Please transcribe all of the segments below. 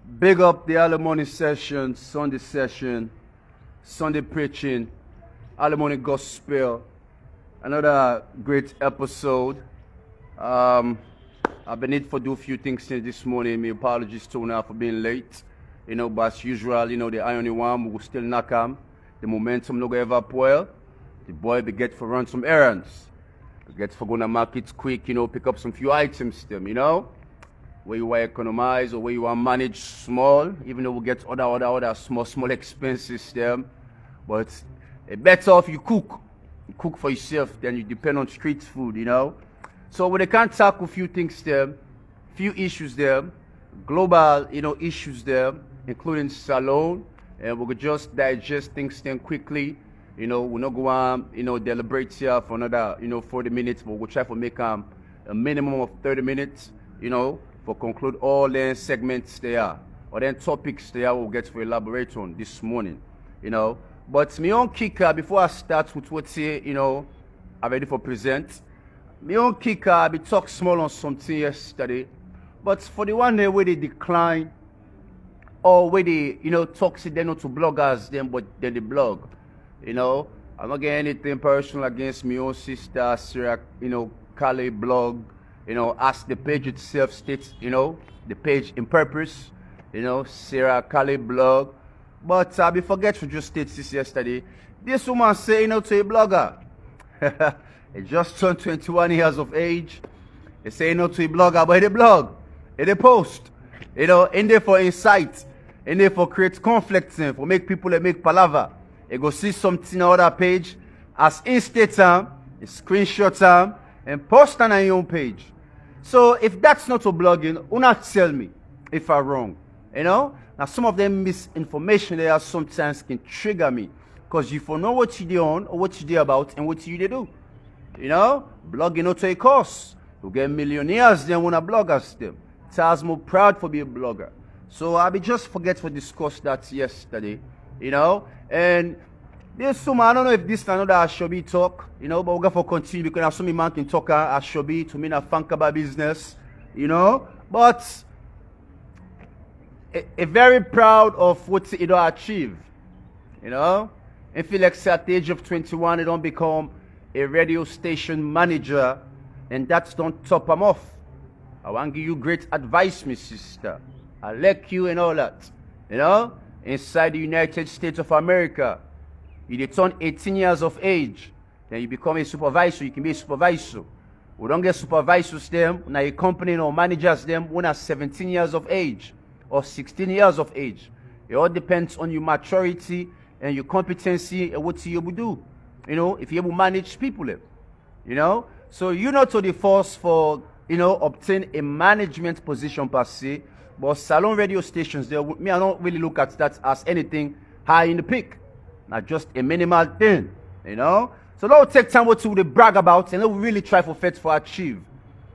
Big up the early morning session, Sunday preaching, early morning gospel. Another great episode. I've been need for do a few things since this morning. My apologies to now for being late. But as usual, the iron one we will still knock him. The momentum no go ever spoil. The boy be get for run some errands. Be get for go to market quick, pick up some few items them, where you want to economize or where you want to manage small, even though we get other small expenses them. But it better if you cook for yourself than you depend on street food, So we can't tackle few things there, few issues there, global, issues there, including salon, and we could just digest things then quickly. We're not go on, deliberate here for another, 40 minutes, but we'll try to make a minimum of 30 minutes, for conclude all the segments there, or then topics there we'll get to elaborate on this morning, But my own kicker, before I start with what I'm ready for present, my own kicker, I talk small on something yesterday, but for the one day where they decline, or where they, talk to them not to bloggers, them, but then they blog, I'm not getting anything personal against my own sister, Sarah, Kale blog, as the page itself states, the page in purpose, Sarah Kale blog. But I forget to just state this yesterday. This woman say, to a blogger. He just turned 21 years of age. They say, to a blogger, but they blog. They post. In there for insight. In there for create conflict, for make people make palaver. They go see something on other page. As instate time, screenshot time, and post on your own page. So if that's not a blogging, do not tell me if I'm wrong. Now some of them misinformation there sometimes can trigger me. Because you know what you do on or what you do about and what you do. Blogging not a course. You get millionaires then when a bloggers them. It's more proud for being a blogger. So I just forget to discuss that yesterday. And this woman, I don't know if this is another Ashobi talk, but we're going to continue because I'm some man can talk Ashobi to mean a funk about business, but a very proud of what he don't achieve, and feel like at the age of 21, he don't become a radio station manager, and that's don't top him off. I want to give you great advice, my sister. I like you and all that, inside the United States of America. You turn 18 years of age, then you become a supervisor. You can be a supervisor. We don't get supervisors them, now a company or managers them when are 17 years of age or 16 years of age. It all depends on your maturity and your competency and what you able to do. If you able to manage people, So you're not to the force for, obtain a management position per se, but salon radio stations, I don't really look at that as anything high in the peak. Not just a minimal thing, So don't take time to brag about and don't really try for achieve.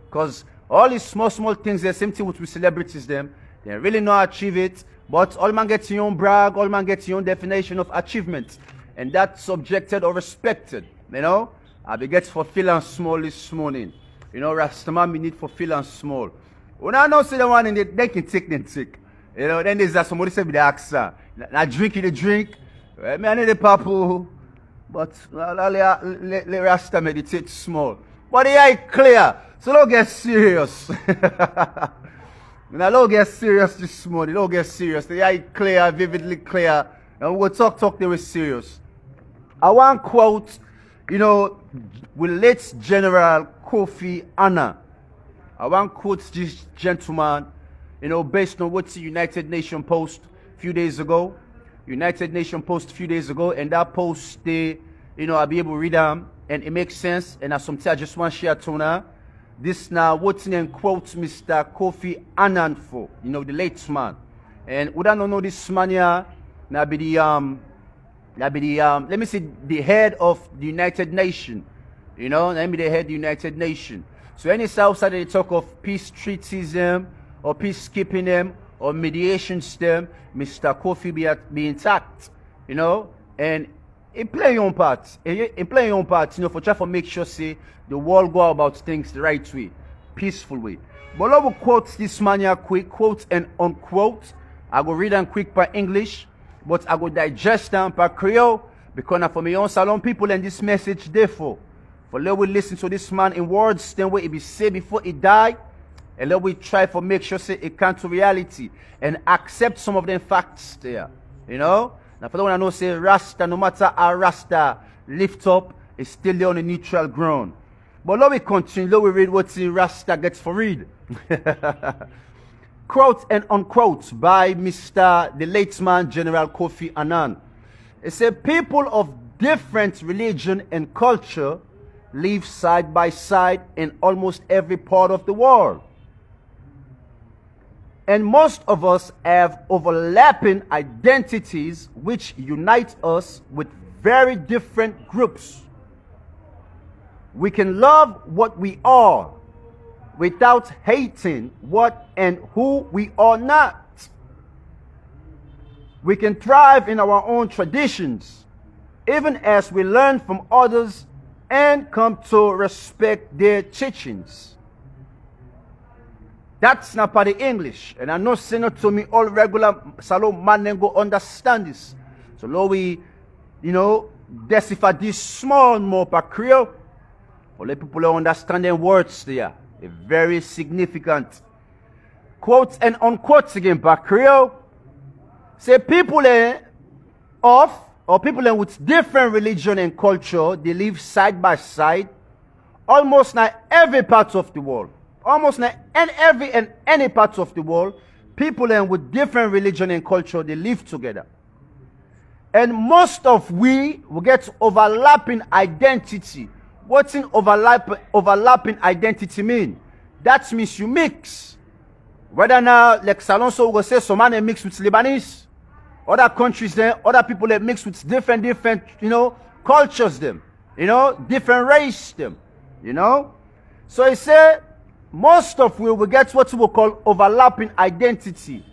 Because all these small things, the same thing with celebrities them, they really not achieve it. But all man gets your own brag, all man gets your own definition of achievement. And that's subjected or respected, I be get for feeling small this morning. Rastaman me need for feeling small. When I don't see the one in the they can take. Then there's that somebody say with the accent. I drink the drink. I need the papu, but let Rasta meditate small. But the eye clear, so don't get serious. Now don't get serious this morning. Don't get serious. The eye clear, vividly clear, and we'll talk. They were serious. I want quote, with late General Kofi Annan. I want quote this gentleman, based on what the United Nations post a few days ago. United Nations post a few days ago, and that post, I'll be able to read them, and it makes sense, and sometimes I just want to share to now. This now, what's name quotes Mr. Kofi Annan for, the late man. And would I not know this man here, let me say, the head of the United Nations, let me the head of the United Nations. So any outside they talk of peace treaties them, or peacekeeping them, or mediation them, Mr. Kofi be intact, and it play your own part. It play your own part, for try to make sure say the world go about things the right way, peaceful way. But I will quote this man here quick, quote and unquote, I go read them quick per English, but I go digest them per Creole, because now for me own salon people and this message therefore. For let we listen to this man in words, then what he be say before he die, and let we try for make sure say it come to reality and accept some of them facts there. You know? Now for the one I know say Rasta, no matter how Rasta lift up, it's still there on a neutral ground. But let we continue, let we read what the Rasta gets for read. Quote and unquote by Mr. the late man General Kofi Annan. It said people of different religion and culture live side by side in almost every part of the world. And most of us have overlapping identities which unite us with very different groups. We can love what we are without hating what and who we are not. We can thrive in our own traditions, even as we learn from others and come to respect their teachings. That's not part of English. And I know saying to me all regular salon man then go understand this. So Lord we, decipher this small more per Creole. Or let people understand the words there. A very significant. Quotes and unquotes again per Creole. Say people people with different religion and culture, they live side by side almost in every part of the world. Almost in any part of the world, people with different religion and culture, they live together. And most of we will get overlapping identity. What's in overlapping identity mean? That means you mix. Whether now, like Salonso will say, some man mix with Lebanese, other countries there, other people that mix with different, cultures them, different race them, So he said, most of we will get what we call overlapping identity,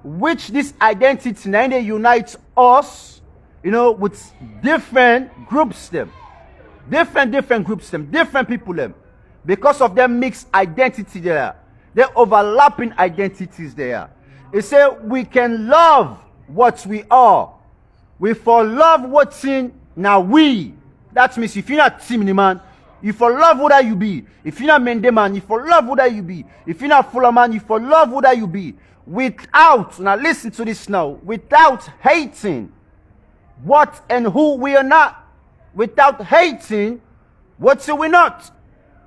which this identity now unites us, with different groups them. Different groups them, different people them. Because of them mixed identity there. They're overlapping identities there. He said we can love what we are. We for love what's in now we. That means if you're not Timini man, you for love who that you be. If you're not Mende man, you for love who that you be. If you're not Fuller man, you for love who that you be. Without, now listen to this now, without hating what and who we are not. Without hating what we not.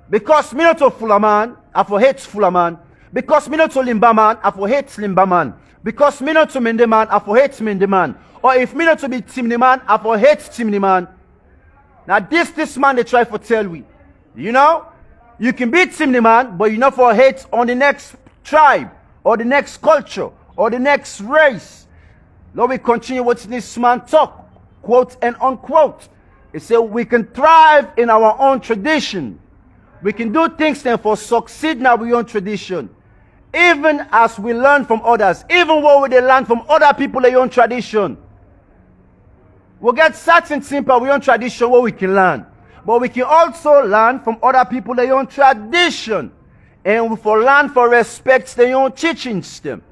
Because me not to Fuller man, I for hate Fuller man. Because me not to Limba man, I for hate Limba man. Because me not to Mende man, I for hate Mende man. Or if me not to be Timni man, I for hate Timni man. Now this man they try for tell we. You can be Timni man, but you not for hate on the next tribe, or the next culture, or the next race. Lord, we continue what this man talk, quote and unquote. He said we can thrive in our own tradition. We can do things then for succeed in our own tradition. Even as we learn from others, even what we learn from other people their own tradition. We'll get certain things our own tradition what we can learn. But we can also learn from other people their own tradition. And we for learn for respect their own teachings them.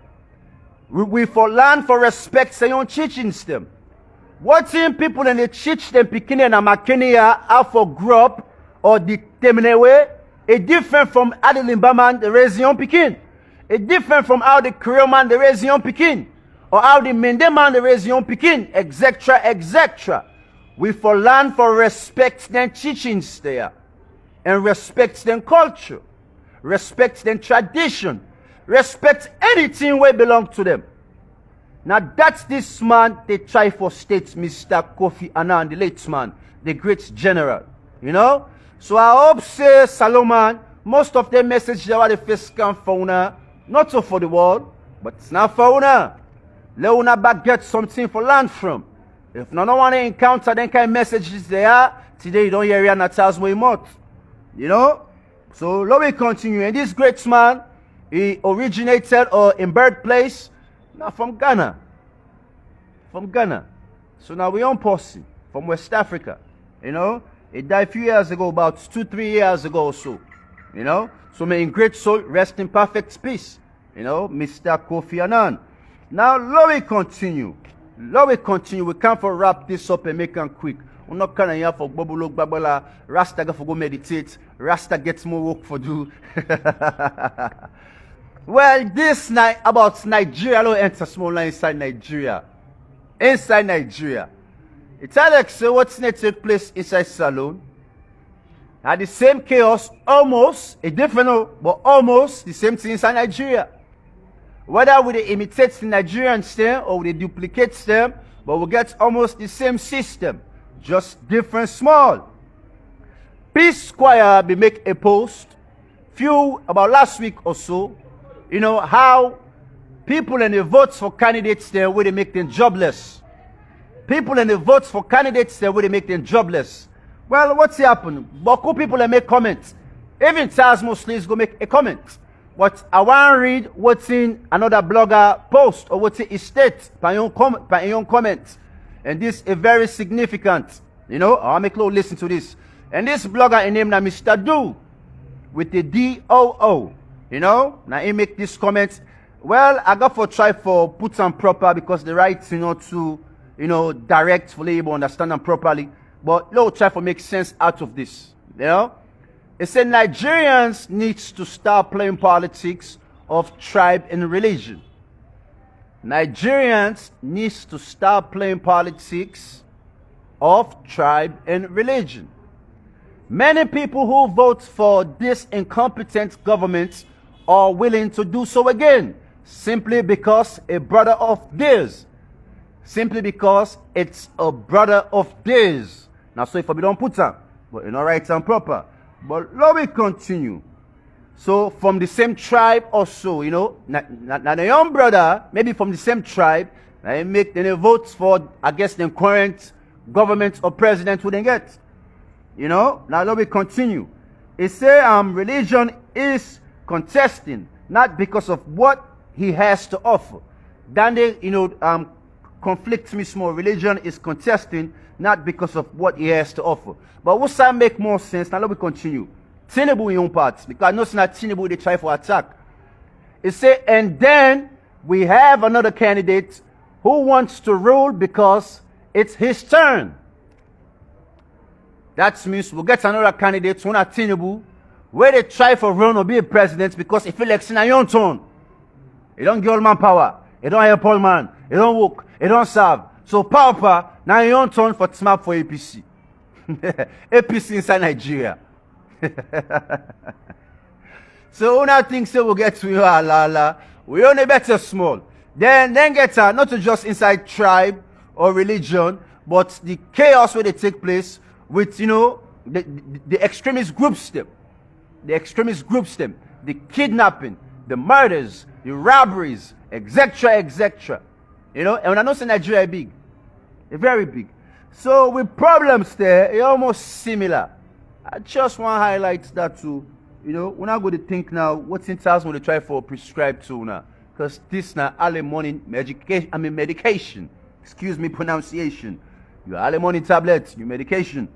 We for learn for respect their own teachings them. What in people and they teach them picking and makenia how for grow up or determine way, it different from how the Limba man the raise young picking. It different from how the Creole man the raise young picking. Or how the Mende man the raise young picking, etc., etc. We for learn for respect their teachings there. And respect their culture. Respect their tradition. Respect anything we belong to them. Now that's this man they try for state, Mr. Kofi Annan, the late man, the great general. So I hope say Solomon, most of the message that the first come for una, not so for the world, but it's not for una. Let una back get something for land from. If no one encounter them kind of messages there, today you don't hear it not as way much. So let me continue. And this great man, he originated in birthplace. Now from Ghana. From Ghana. So now we on Posse from West Africa. He died a few years ago, about 2-3 years ago or so. So may in great soul rest in perfect peace. Mr. Kofi Annan. Now, let me continue. Let me continue. We can't for wrap this up and make them quick. We're not kind of here for Bobulo Babala. Rasta go for go meditate. Rasta gets more work for do. Well, this night about Nigeria. I'll enter small line inside Nigeria. Inside Nigeria. It's Alex. So what's next take place inside Salone? Had the same chaos, almost a different, but almost the same thing inside Nigeria. Whether we imitate the Nigerian system or we duplicate them, but we get almost the same system, just different small. Peace Squire be make a post about last week or so, how people and the votes for candidates there where they make them jobless. People and the votes for candidates there where they make them jobless. Well, what's happened? Boku people they make comments. Even Charles Muslims go make a comment. But I want to read what's in another blogger post or what's in his state by your comment. And this is very significant. I'll make you listen to this. And this blogger named Mr. Do with the DOO. Now he make this comment. Well, I got for try for put them proper because the right to direct for labor understand them properly. But let's try to make sense out of this. It said Nigerians need to start playing politics of tribe and religion. Nigerians need to start playing politics of tribe and religion. Many people who vote for this incompetent government are willing to do so again, simply because a brother of theirs. Simply because it's a brother of theirs. Now, so if we don't put them, but right and proper. But let me continue. So, from the same tribe also, now the young brother, maybe from the same tribe, they vote for, I guess, the current government or president who they get. Now let me continue. It say religion is contesting, not because of what he has to offer. Then they, conflicts me small. Religion is contesting, not because of what he has to offer. But what's that make more sense? Now let me continue. Tinubu in own parts, because I know it's not Tinubu they try for attack. It say, and then we have another candidate who wants to rule because it's his turn. That means we'll get another candidate, who not Tinubu, where they try for run or be a president because if elects in a young turn, it don't give all man power, it don't help all man, it don't work, it don't serve. So power now you don't turn for smart for APC. APC inside Nigeria. So una think so we'll get to you, we only better small. Then get not to just inside tribe or religion, but the chaos where they take place with the extremist groups them. The extremist groups them, the kidnapping, the murders, the robberies, etc., etc. And when I know say Nigeria big, it's very big. So with problems there, it's almost similar. I just want to highlight that too. We're not going to think now what's in thousand when they try for prescribe to now. Because this now early morning medication. Excuse me pronunciation. Your early morning tablets, your medication.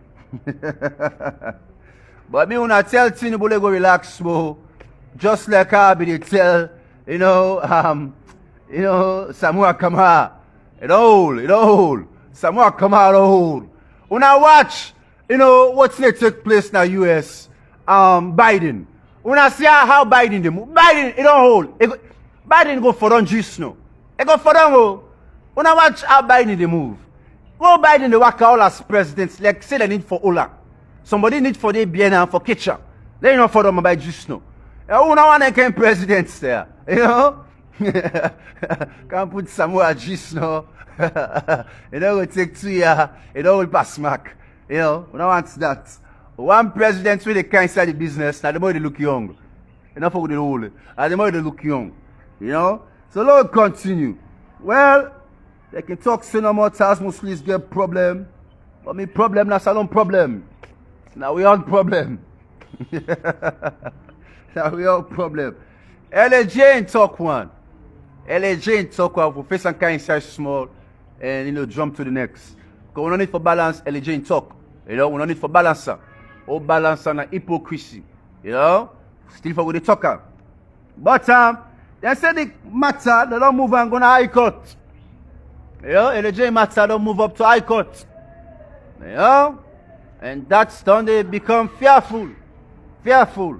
But me when I tell Tinubu go relax small, just like I be they tell, Samuel Kamara, it all. Samuel Kamara old. When I watch, what's they take place now US, Biden. When I see how Biden they move, Biden, it don't hold. Biden go for on just no. It go for on go. When I watch how Biden they move, go Biden they work all as presidents, like say they need for Ola. Somebody need for the BNN for kitchen. They not for them by just no. When I want to presidents there, can't put somewhere just no. It will take 2 years. It all will pass mark. We don't want that. One president with the kind inside the business, now the more they look young. Enough of the rule. And the more they look young. So Lord continue. Well, they can talk say no more Charles Muslims get problem. But me problem now salon problem. Now we on problem. Now we on problem. LJ talk one. LJ talk one. Professor kind inside small. And jump to the next. Because we don't need for balance, LJ talk. We don't need for balance. Or balance and hypocrisy. Still for the talker. But They say the matter, they don't move and go to high court. You know, LJ matter don't move up to high court. You know? And that's done, they become fearful. Fearful.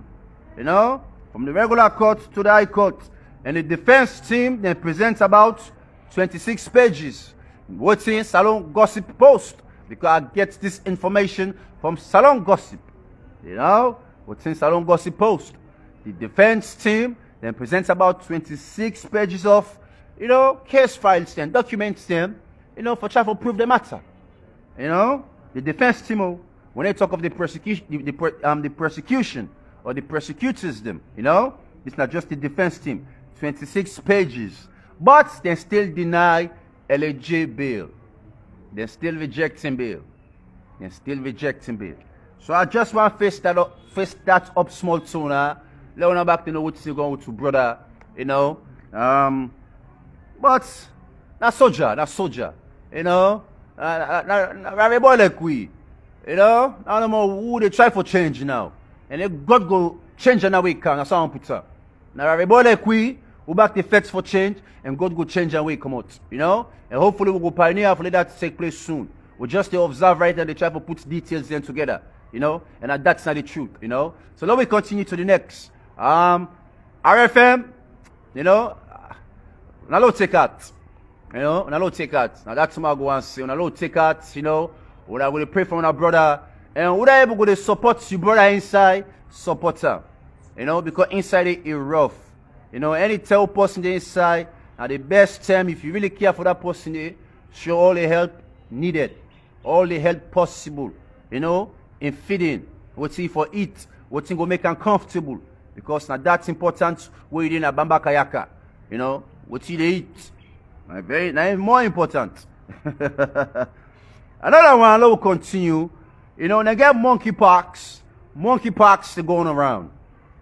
You know? From the regular court to the high court. And the defense team then presents about 26 pages. What's in Salon Gossip Post? Because I get this information from Salon Gossip. You know? What's in Salon Gossip Post? The defense team then presents about 26 pages of, you know, case files and documents them, you know, for trying to prove the matter. You know? The defense team, when they talk of the persecution, the persecution or the persecutors them, you know, it's not just the defense team. 26 pages. But they still deny LJ bail. They still rejecting bail. They still rejecting bail. So I just want to face that up small sooner. Let me back to know what's going to brother, you know. But that's soldier, you know. Very boy like we, you know. I don't know who they try for change now. And if God go change and we can, that's how I put up. Now very boy like we back the effects for change, and God go change and we come out, you know. And hopefully we will pioneer for that to take place soon. We just observe right now, they try to put details then together, you know. And that's not the truth, you know. So now we continue to the next. RFM, you know. Now let's take out. You know, now let's take out. Now that's what I go and say. Now let's take out, you know. We're going to pray for our brother. And we're able to support your brother inside, support her. You know, because inside it is rough. You know, any tell person inside, now the best time, if you really care for that person, show all the help needed. All the help possible. You know, in feeding. What's he for eat. What's he going to make them comfortable. Because now that's important. We're in a Bamba Kayaka. You know, what they eat. Now more important. Another one, I will continue. You know, they get monkeypox to going around.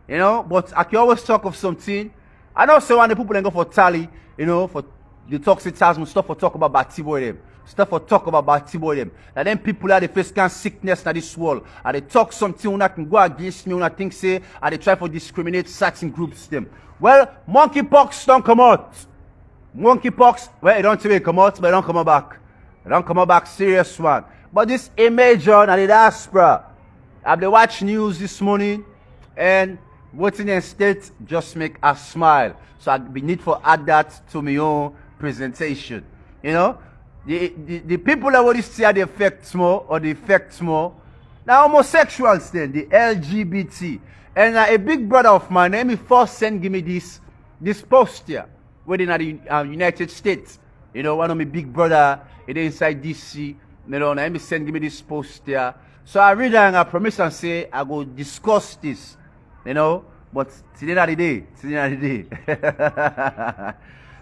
You know, but I can always talk of something. I know so when the people then go for tally, you know, for the toxic stuff for talk about Batiboy them. Stuff for talk about Batiboy them. And then people are the face can sickness in this world. And they talk something when I can go against me when I think say, and they try to discriminate certain groups them. Well, monkeypox don't come out. Monkeypox, well, it don't really come out, but it don't come back. It don't come back, serious one. But this image on the diaspora, I've been watching news this morning, and what's in the state just make us smile. So I be need for add that to my own presentation. You know, the people that want to see the effects more or the effects more. Now homosexuals then, the LGBT, and a big brother of mine, let me first send give me this post here. Within the United States, you know, one of my big brother, it inside DC, you know, let me send me this post there. So I read and I promise and say I go discuss this, you know, but today not the day.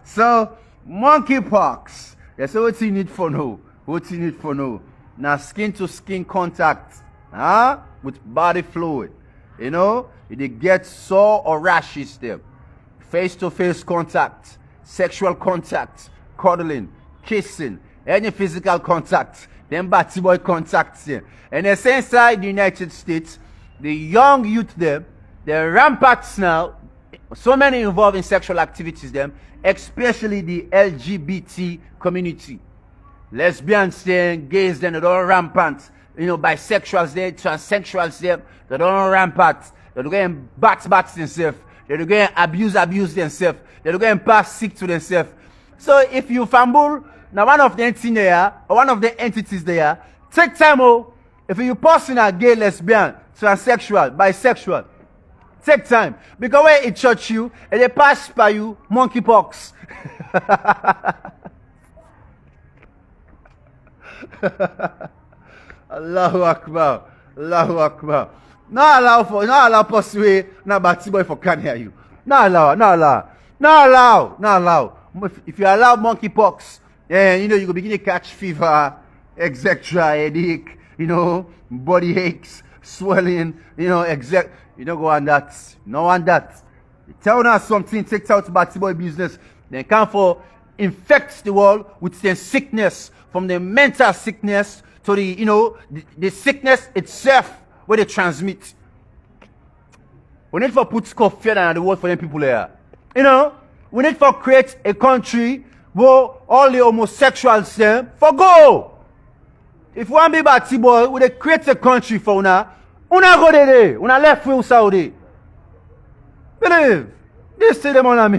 So monkeypox. Yeah, so what you need for know? Now skin to skin contact, with body fluid, you know, it gets sore or rashes there. Face-to-face contact, sexual contact, cuddling, kissing, any physical contact, then batty boy contacts here. And it's inside the United States, the young youth there, they're rampant now, so many involved in sexual activities them, especially the LGBT community. Lesbians there, gays then, they're all rampant. You know, bisexuals there, transsexuals there, they're all rampant. They're going bats themselves. They're going to abuse themselves. They're going to pass sick to themselves. So if you fumble, now one of the entities there, or one of the entities there, take time, if you person are gay, lesbian, transsexual, bisexual, take time. Because when it touch you, and they pass by you, monkeypox. Allahu Akbar. Allahu Akbar. No allow pursue, no batty boy for can hear you. No allow. If you allow monkeypox, you know, you go begin to catch fever, etc., headache, you know, body aches, swelling, you know, you don't go on that. No on that. You tell us something, takes out batty boy business, then come for infects the world with the sickness, from the mental sickness to the, you know, the sickness itself where they transmit. We need to put fear in the world for them people there. You know, We need to create a country where all the homosexuals them for go. If one be bad boy, we create a country for una go there, una left with Saudi. Believe. This say them on me.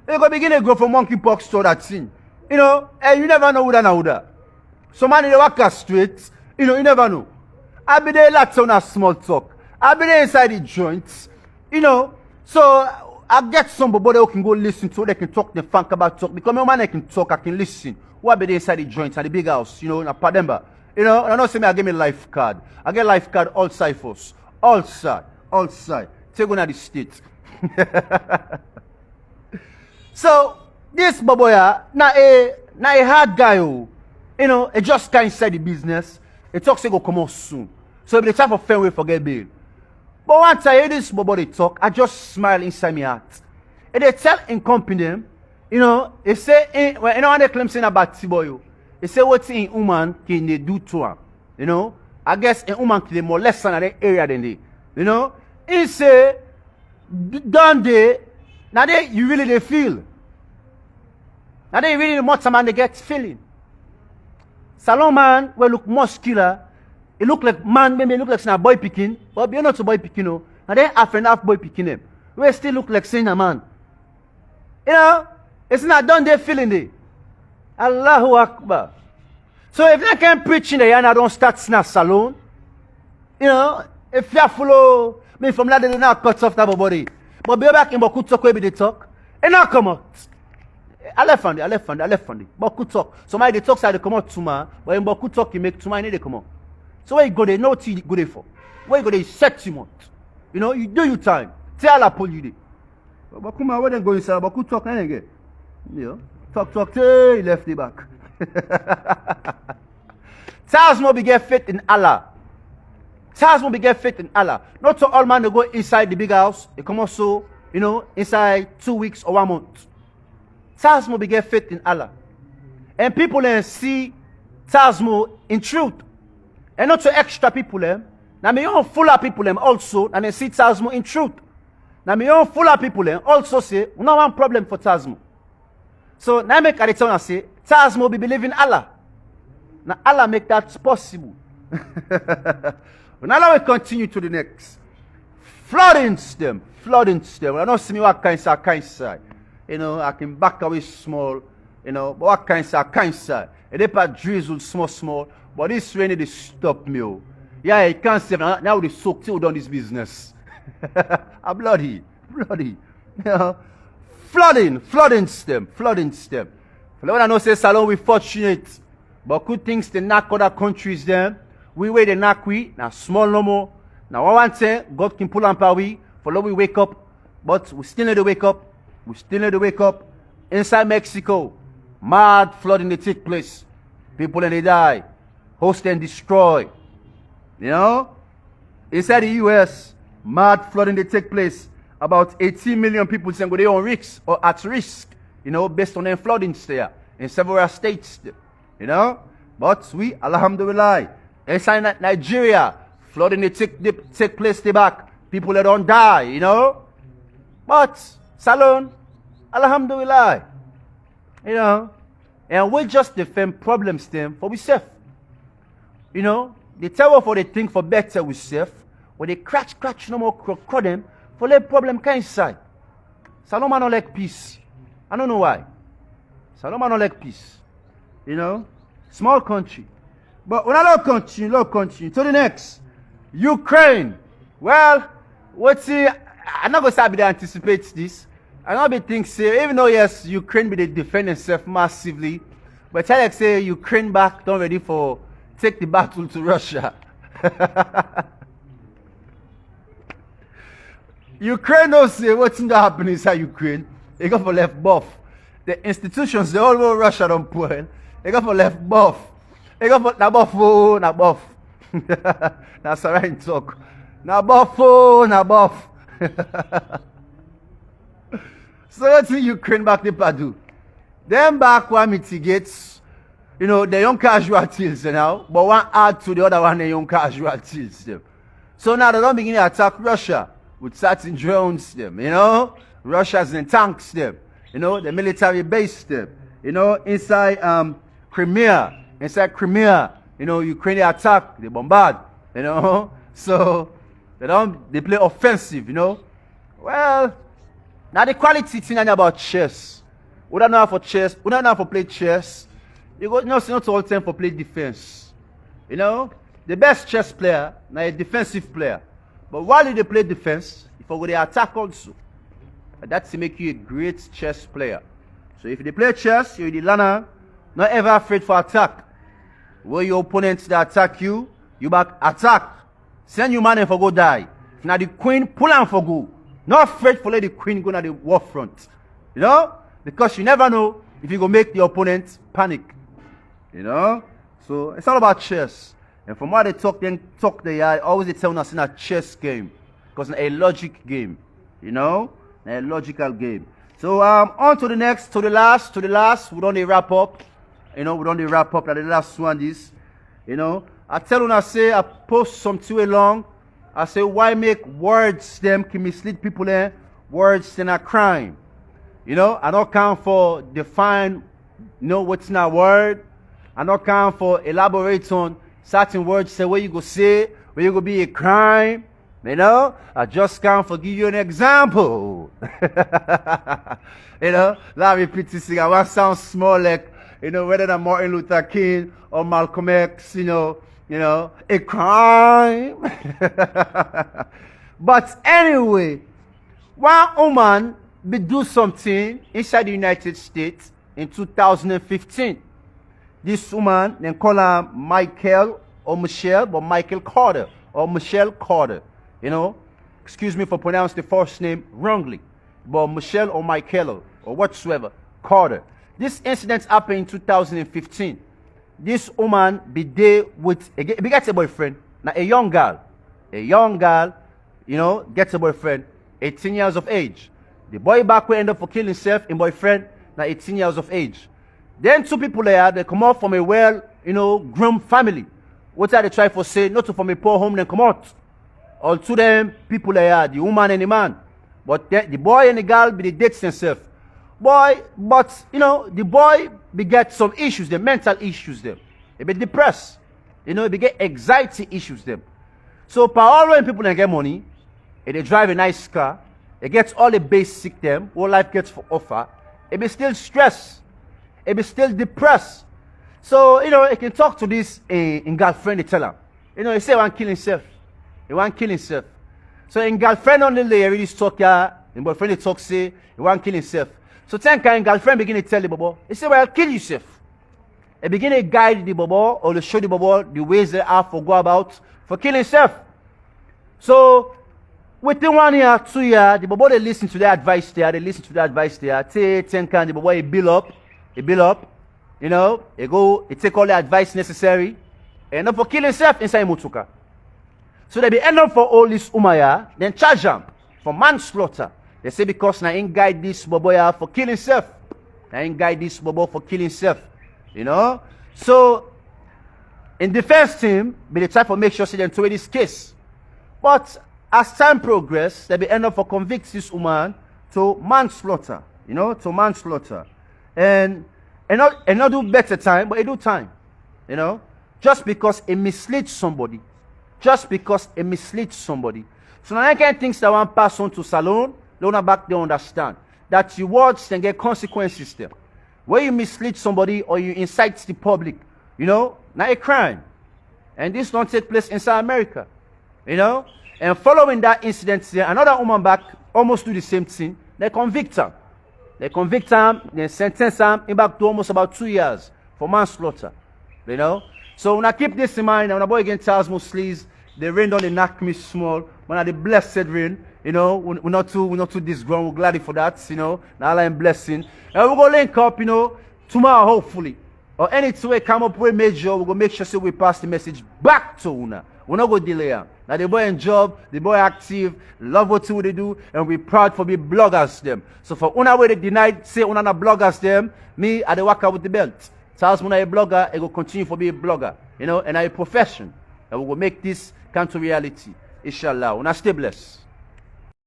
They go begin to go from monkeypox to that thing. You know, and you never know who that. Somebody they walk straight, you know, you never know. I be there lots on a small talk. I be there inside the joints, you know. So I get somebody who can go listen to, they can talk, they think about talk. Because my man I can talk, I can listen. Who I be there inside the joints and the big house, you know, in a Pademba. You know, and I know say me I give me life card. I get life card all side first. All side. Take one at the state. So this baboya na a hard guy who, you know, it just can't inside the business. It talks say go come out soon. So if the type of fair way forget bail. But once I hear this babo they talk, I just smile inside my heart. And they tell in company them, you know, they say when anyone they claim saying about Tiboyo, they say what in woman can they do to him. You know? I guess a woman can they molest in that area than they. You know? He say done they now they you really they feel. Now they really much man they get feeling. Salon man will look muscular. It look like man, maybe look like a boy picking, but you're not a boy picking, no. And then half and half boy picking them. We still look like saying a man. You know, it's not done there feeling it. Allahu Akbar. So if I can't preach in the and I don't start snap salon, you know, if you follow me from that, they not cut off that body. But be back in Boku talk where they talk, and now come out. I left on it. Boku talk. Somebody they talk side they come out tuma, but in Boku talk you make tuma, they come out. So where you go there, no tea you go there for. Where you go there, 7 months. You know, you do your time. Tell Allah pull you there. But come on, where they go inside, but could talk again. You know, talk, till he left the back. Taz more be get faith in Allah. Taz more be get faith in Allah. Not so all man they go inside the big house. They come also, you know, inside 2 weeks or 1 month. Taz more be get faith in Allah. And people then see Taz more in truth. And not to extra people them. Now me own fuller people them also, and they see Tazmo in truth. Now me own fuller people them also say, no one problem for Tazmo. So now make a return and say, Tazmo be believing Allah. Now Allah make that possible. Now we continue to the next. Flooding them. I don't see me what kind side. You know, I can back away small, you know, but what kind side. And they part drizzle small. But this rain they stop me. Oh. Yeah, I can't say now they soak till done this business. I'm bloody. You know? Flooding them. For the one I know say Salon we fortunate. But good things they knock other countries them. We wait they knock we now small no more. Now one thing God can pull on power we for love we wake up. But we still need to wake up. Inside Mexico, mad flooding they take place. People and they die. Host and destroy. You know? Inside the US, mad flooding they take place. About 18 million people saying they on risk or at risk, you know, based on the floodings there in several states. You know? But we, alhamdulillah, inside Nigeria, flooding they take place they back. People that don't die, you know? But Salon, alhamdulillah. You know? And we just defend problems them for we safe. You know, they tell us for they think for better we safe. When they crash no more crow them for the problem kind side. Saloma don't like peace. I don't know why. Saloma don't like peace. You know? Small country. But when I don't continue to the next. Ukraine. Well, what's it? I'm not gonna say I anticipate this. I'm not be think say, even though yes, Ukraine be they defend themselves massively, but I like say Ukraine back don't ready for take the battle to Russia. Ukraine don't say what's going to happen inside Ukraine. They go for left buff. The institutions, they all over Russia don't point. They go for left buff. They go for na buff. That's a right talk. Na buff. So let's see Ukraine back the Padu. Then back one mitigates. You know, the young casualties now, but one add to the other one, the young casualties. Them. So now they don't begin to attack Russia with certain drones. Them, you know, Russia's in tanks. Them, You know, the military base them. You know, inside Crimea, you know, Ukrainian attack, they bombard, you know. So they play offensive, you know. Well, now the quality thing about chess. We don't know how for chess, we don't know how for play chess. You go, not all time for play defense. You know, the best chess player, now a defensive player. But while they play defense, if they attack also, that's to make you a great chess player. So if they play chess, you're the learner, not ever afraid for attack. Where your opponents that attack you, you back attack. Send your man and for go die. If now the queen, pull on for go. Not afraid for let the queen go to the war front. You know? Because you never know if you go make the opponent panic. You know? So it's all about chess. And from what they talk, always they tell us in a chess game. Because it's a logic game. You know? A logical game. So on to the next, to the last. We don't wrap up. You know, we don't wrap up like the last one this. You know. I tell you, I say I post some too long. I say why make words them can mislead people there? Words then a crime. You know, I don't count for define what's in a word. I don't count for elaborate on certain words, say where you go say, where you go be a crime. You know, I just can't for give you an example. You know, let me pretty sing. I want sound small like, you know, whether than Martin Luther King or Malcolm X, you know, a crime. But anyway, one woman be do something inside the United States in 2015. This woman, they call her Michael or Michelle, but Michael Carter or Michelle Carter. You know, excuse me for pronouncing the first name wrongly, but Michelle or Michael or whatsoever, Carter. This incident happened in 2015. This woman be there with, gets a boyfriend, now a young girl, you know, gets a boyfriend, 18 years of age. The boy back will end up for killing himself, and boyfriend, now 18 years of age. Then two people there, they come out from a well, you know, groomed family. What are they try for say, not from a poor home, then come out. All two them people there, the woman and the man. But the boy and the girl be the dates themselves. But you know, the boy beget some issues, the mental issues them. He be depressed. You know, he beget anxiety issues them. So per all when people don't get money, and they drive a nice car, they get all the basic them, what life gets for offer, he be still stressed. He be still depressed. So, you know, he can talk to this in girlfriend, they tell him. You know, he say he want to kill himself. He want to kill himself. So in girlfriend only they really talk here, in boyfriend they talk say he want to kill himself. So then can girlfriend begin to tell the bobo, he say, well, kill yourself. He begin to guide the bobo or to show the bobo the ways they have to go about for killing himself. So within 1 year, 2 years, the bobo they listen to the advice there, Ten can the bobo he build up, you know, he take all the advice necessary, and not for killing himself inside Mutuka. So they be end up for all this umaya, then charge him for manslaughter. They say because na ain't guide this bobo for killing himself. Na ain't guide this bobo for killing himself. You know? So in defense team, they try to make sure they throw this case. But as time progress, they be end up for convict this woman to manslaughter. You know, to manslaughter. And not do better time, but it do time. You know? Just because it misleads somebody. So now I can think that one pass on to salon, they wanna back they understand that your words can get consequences there. Where you mislead somebody or you incite the public, you know, not a crime. And this don't take place inside America. You know? And following that incident there, another woman back almost do the same thing. They convict him. They sentence him back to almost about 2 years for manslaughter. You know? So when I keep this in mind, when I boy again Charles Muslims, the rain don't knock me small. When I the blessed rain, you know, we're not too disgruntled. We're glad for that, you know. Now I'm blessing. And we're gonna link up, you know, tomorrow hopefully. Or any two way come up with major, we're gonna make sure so we pass the message back to Una. We're not gonna delay them. Now the boy in job, the boy active, love what they do, and we're proud for be bloggers them. So for Una way they denied, say Una not bloggers them, me I the work out with the belt. Charles when I a blogger, I go continue for be a blogger, you know, and I a profession. And we will make this come to reality. Inshallah. Una stay blessed.